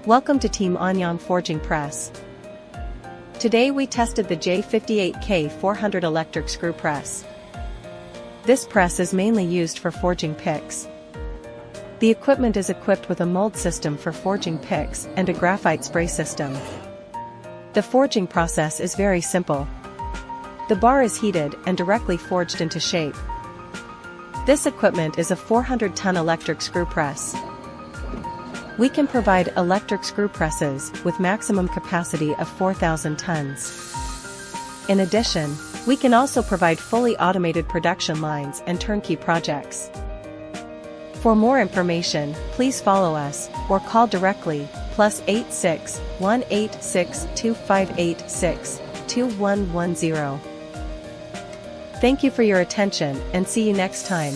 Welcome to Team Anyang Forging Press. Today we tested the J58K 400 electric screw press. This press is mainly used for forging picks. The equipment is equipped with a mold system for forging picks and a graphite spray system. The forging process is very simple. The bar is heated and directly forged into shape. This equipment is a 400-ton electric screw press. We can provide electric screw presses with maximum capacity of 4,000 tons. In addition, we can also provide fully automated production lines and turnkey projects. For more information, please follow us or call directly +86 186 2586 2110. Thank you for your attention and see you next time.